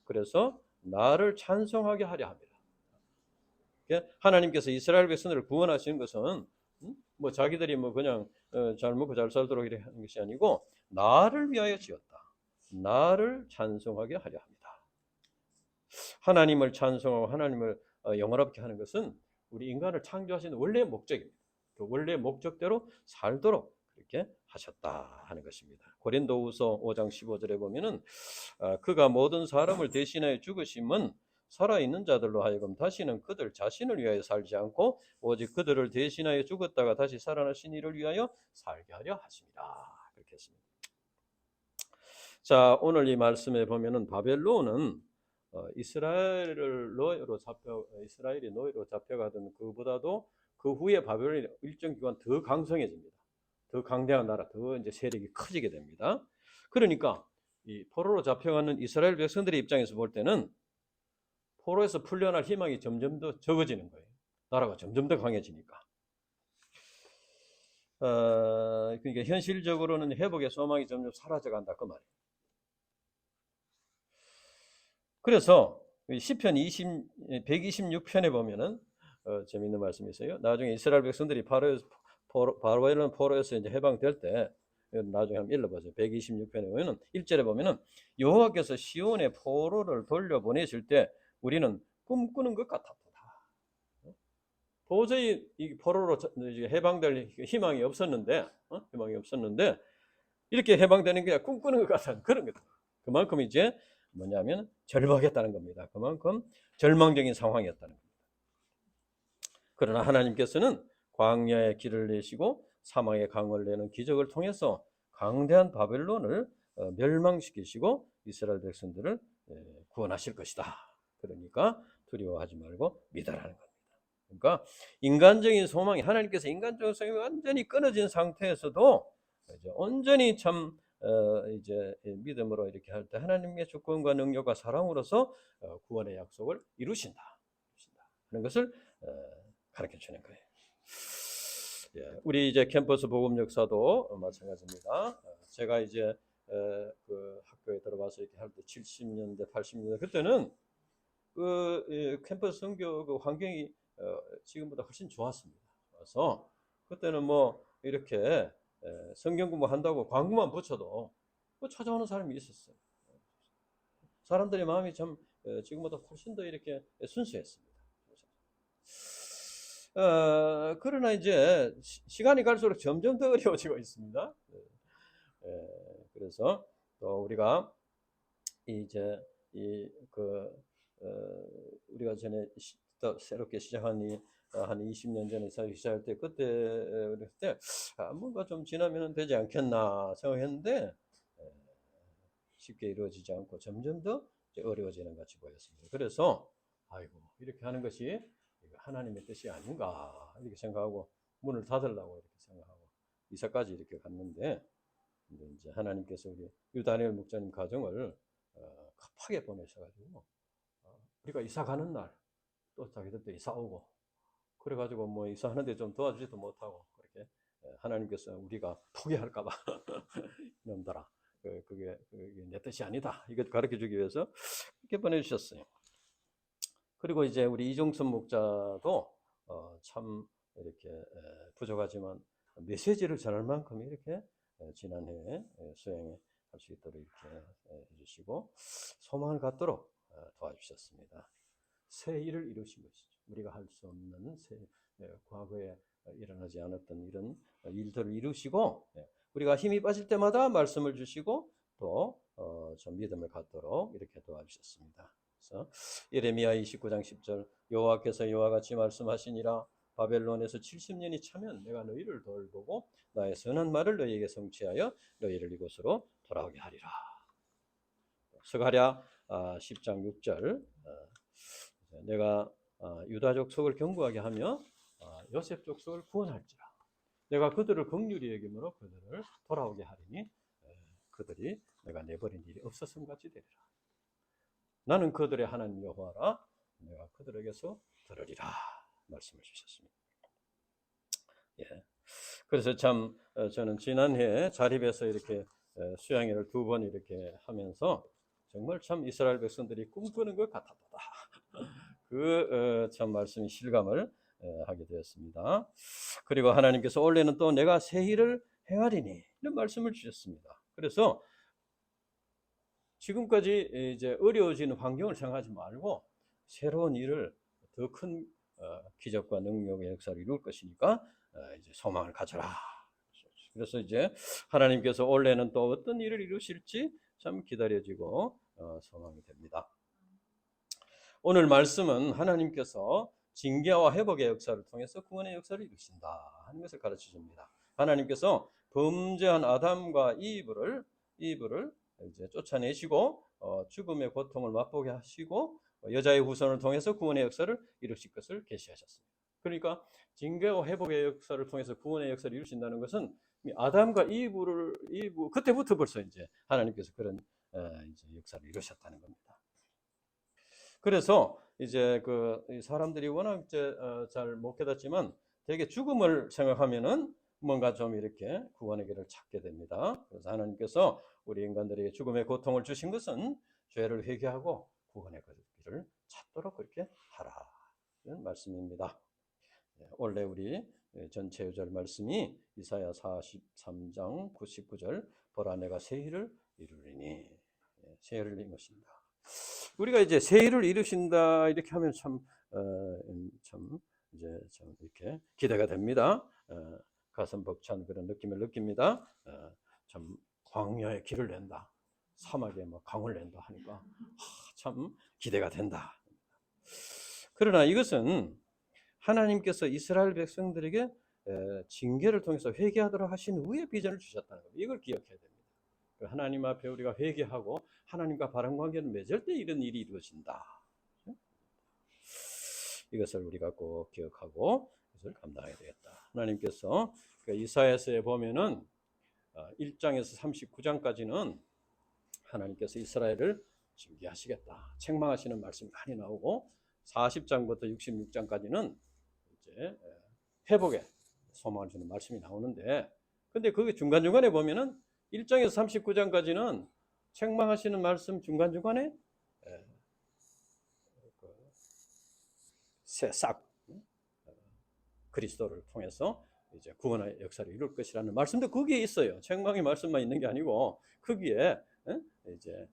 그래서 나를 찬송하게 하려 합니다. 하나님께서 이스라엘 백성들을 구원하시는 것은 뭐 자기들이 뭐 그냥 잘 먹고 잘 살도록 이렇게 하는 것이 아니고 나를 위하여 지었다. 나를 찬송하게 하려 합니다. 하나님을 찬송하고 하나님을 영화롭게 하는 것은 우리 인간을 창조하시는 원래의 목적입니다. 그 원래의 목적대로 살도록 그렇게 하셨다 하는 것입니다. 고린도후서 5장 15절에 보면은 그가 모든 사람을 대신하여 죽으심은 살아있는 자들로 하여금 다시는 그들 자신을 위하여 살지 않고 오직 그들을 대신하여 죽었다가 다시 살아나신 이를 위하여 살게 하려 하십니다. 그렇게 했습니다. 자, 오늘 이 말씀에 보면은 바벨론은 이스라엘이 노예로 잡혀가던 그보다도 그 후에 바벨론이 일정 기간 더 강성해집니다. 더 강대한 나라, 더 이제 세력이 커지게 됩니다. 그러니까 이 포로로 잡혀가는 이스라엘 백성들의 입장에서 볼 때는 포로에서 풀려날 희망이 점점 더 적어지는 거예요. 나라가 점점 더 강해지니까. 그러니까 현실적으로는 회복의 소망이 점점 사라져간다 그 말이에요. 그래서 시편 126편에 보면은 재미있는 말씀이 있어요. 나중에 이스라엘 백성들이 바벨론 포로에서 이제 해방될 때 나중에 한번 읽어보세요. 126편에 보면은 1절에 보면은 여호와께서 시온의 포로를 돌려보내실 때 우리는 꿈꾸는 것 같았다. 도저히 이 포로로 해방될 희망이 없었는데 이렇게 해방되는 게 꿈꾸는 것 같은 그런 거죠. 그만큼 이제 뭐냐면 절박했다는 겁니다. 그만큼 절망적인 상황이었다는 겁니다. 그러나 하나님께서는 광야에 길을 내시고 사막에 강을 내는 기적을 통해서 강대한 바벨론을 멸망시키시고 이스라엘 백성들을 구원하실 것이다. 그러니까 두려워하지 말고 믿으라는 겁니다. 그러니까 인간적인 소망이, 하나님께서 인간적인 소망이 완전히 끊어진 상태에서도 이제 온전히 참 이제 믿음으로 이렇게 할 때 하나님의 주권과 능력과 사랑으로서 구원의 약속을 이루신다. 하는 것을 가르쳐 주는 거예요. 예, 우리 이제 캠퍼스 복음 역사도 마찬가지입니다. 제가 이제 그 학교에 들어가서 이렇게 할 때 70년대, 80년대 그때는 그 캠퍼스 선교 그 환경이 지금보다 훨씬 좋았습니다. 그래서 그때는 뭐 이렇게 성경 공부한다고 광고만 붙여도 뭐 찾아오는 사람이 있었어요. 사람들의 마음이 참 지금보다 훨씬 더 이렇게 순수했습니다. 그러나 이제 시간이 갈수록 점점 더 어려워지고 있습니다. 그래서 또 우리가 이제 우리가 전에 또 새롭게 시작한 한 20년 전에 시작할 때 그때 뭔가 좀 지나면 되지 않겠나 생각했는데 쉽게 이루어지지 않고 점점 더 어려워지는 것 같이 보였습니다. 그래서 아이고 이렇게 하는 것이 하나님의 뜻이 아닌가 이렇게 생각하고 문을 닫으려고 이렇게 생각하고 이사까지 이렇게 갔는데 이제 하나님께서 우리 유다니엘 목사님 가정을 급하게 보내셔가지고 우리가 이사 가는 날 또 자기들도 이사 오고 그래가지고 뭐 이사하는데 좀 도와주지도 못하고 그렇게 하나님께서 우리가 포기할까봐 놈들아 그게 내 뜻이 아니다 이것 가르쳐주기 위해서 이렇게 보내주셨어요. 그리고 이제 우리 이종선 목자도 참 이렇게 부족하지만 메시지를 전할 만큼 이렇게 지난해 수행할 수 있도록 이렇게 해주시고 소망을 갖도록 도와주셨습니다. 새 일을 이루신 것이죠. 우리가 할 수 없는 과거에 일어나지 않았던 이런 일들을 이루시고 우리가 힘이 빠질 때마다 말씀을 주시고 또 좀 믿음을 갖도록 이렇게 도와주셨습니다. 그래서 예레미야 29장 10절 여호와께서 이와 같이 말씀하시니라 바벨론에서 70년이 차면 내가 너희를 돌보고 나의 선한 말을 너희에게 성취하여 너희를 이곳으로 돌아오게 하리라. 스가랴 10장 6절 내가 유다 족속을 견고하게 하며 요셉 족속을 구원할지라. 내가 그들을 긍휼히 여김으로 그들을 돌아오게 하리니 그들이 내가 내버린 일이 없었음 같이 되리라. 나는 그들의 하나님 여호와라. 내가 그들에게서 들으리라. 말씀을 주셨습니다. 예. 그래서 참 저는 지난해 자립해서 이렇게 수양회를 2번 이렇게 하면서 정말 참 이스라엘 백성들이 꿈꾸는 것 같았다. 그 참 말씀이 실감을 하게 되었습니다. 그리고 하나님께서 올해는 또 내가 새 일을 행하리니 이런 말씀을 주셨습니다. 그래서 지금까지 이제 어려워지는 환경을 생각하지 말고 새로운 일을 더 큰 기적과 능력의 역사를 이룰 것이니까 이제 소망을 가져라. 그래서 이제 하나님께서 올해는 또 어떤 일을 이루실지 참 기다려지고 소망이 됩니다. 오늘 말씀은 하나님께서 징계와 회복의 역사를 통해서 구원의 역사를 이루신다 하는 것을 가르쳐 줍니다. 하나님께서 범죄한 아담과 이브를 이제 쫓아내시고 죽음의 고통을 맛보게 하시고 여자의 후손을 통해서 구원의 역사를 이루실 것을 계시하셨습니다. 그러니까 징계와 회복의 역사를 통해서 구원의 역사를 이루신다는 것은 아담과 이브 그때부터 벌써 이제 하나님께서 그런 이제 역사를 이루셨다는 겁니다. 그래서 이제 그 사람들이 워낙 이제 잘 못 깨닫지만 되게 죽음을 생각하면은 뭔가 좀 이렇게 구원의 길을 찾게 됩니다. 그래서 하나님께서 우리 인간들에게 죽음의 고통을 주신 것은 죄를 회개하고 구원의 길을 찾도록 그렇게 하라는 말씀입니다. 원래 우리 전체 요절 말씀이 이사야 43장 99절 보라 내가 새 일을 이루리니 새 일을 이룬 것입니다. 우리가 이제 새 일을 이루신다 이렇게 하면 참 이제 참 이렇게 기대가 됩니다. 가슴 벅찬 그런 느낌을 느낍니다. 참 광야에 길을 낸다, 사막에 뭐 강을 낸다 하니까 참 기대가 된다. 그러나 이것은 하나님께서 이스라엘 백성들에게 징계를 통해서 회개하도록 하신 후에 비전을 주셨다는 겁니다. 이걸 기억해야 됩니다. 하나님 앞에 우리가 회개하고 하나님과 바른 관계를 맺을 때 이런 일이 이루어진다. 이것을 우리가 꼭 기억하고 이것을 감당해야 되겠다. 하나님께서 이사야서에 보면은 1장에서 39장까지는 하나님께서 이스라엘을 징계하시겠다, 책망하시는 말씀이 많이 나오고 40장부터 66장까지는 이제 회복의 소망을 주는 말씀이 나오는데, 근데 그게 중간중간에 보면은 1장에서 39장까지는 책망하시는 말씀 중간중간에 새싹 그리스도를 통해서 이제 구원의 역사를 이룰 것이라는 말씀도 거기에 있어요. 책망의 말씀만 있는 게 아니고 거기에 이제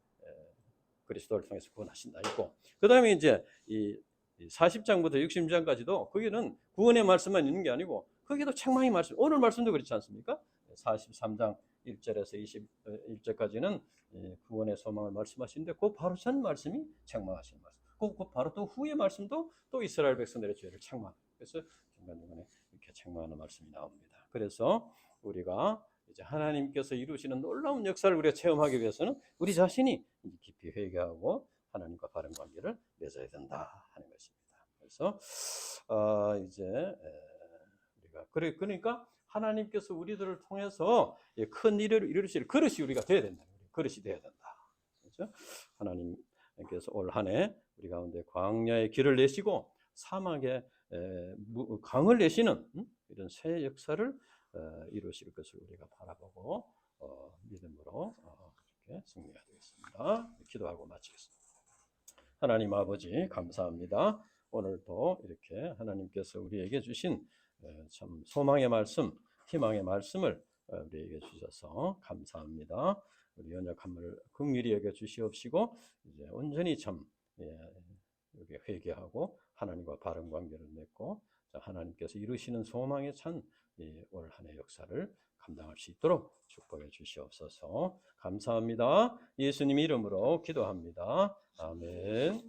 그리스도를 통해서 구원하신다 있고, 그 다음에 이제 이 40장부터 60장까지도 거기는 구원의 말씀만 있는 게 아니고 거기도 책망의 말씀, 오늘 말씀도 그렇지 않습니까? 43장 1절에서 21절까지는 구원의 소망을 말씀하시는데 그 바로 전 말씀이 책망하시는 말씀, 그 바로 또 후의 말씀도 또 이스라엘 백성들의 죄를 책망, 그래서 중간중간에 이렇게 책망하는 말씀이 나옵니다. 그래서 우리가 이제 하나님께서 이루시는 놀라운 역사를 우리가 체험하기 위해서는 우리 자신이 깊이 회개하고 하나님과 바른 관계를 맺어야 된다 하는 것입니다. 그래서 이제 우리가 그러니까 하나님께서 우리들을 통해서 큰 일을 이루실 그릇이 우리가 돼야 된다. 그릇이 돼야 된다. 그렇죠? 하나님께서 올 한 해 우리 가운데 광야의 길을 내시고 사막에 강을 내시는 이런 새 역사를 이루실 것을 우리가 바라보고 믿음으로 이렇게 승리해야 되겠습니다. 기도하고 마치겠습니다. 하나님 아버지 감사합니다. 오늘도 이렇게 하나님께서 우리에게 주신 참 소망의 말씀, 희망의 말씀을 우리에게 주셔서 감사합니다. 우리 연약함을 긍휼히 여겨 주시옵시고 이제 온전히 참 여기 회개하고 하나님과 바른 관계를 맺고 하나님께서 이루시는 소망에 찬 올 한 해 역사를 감당할 수 있도록 축복해 주시옵소서. 감사합니다. 예수님 이름으로 기도합니다. 아멘.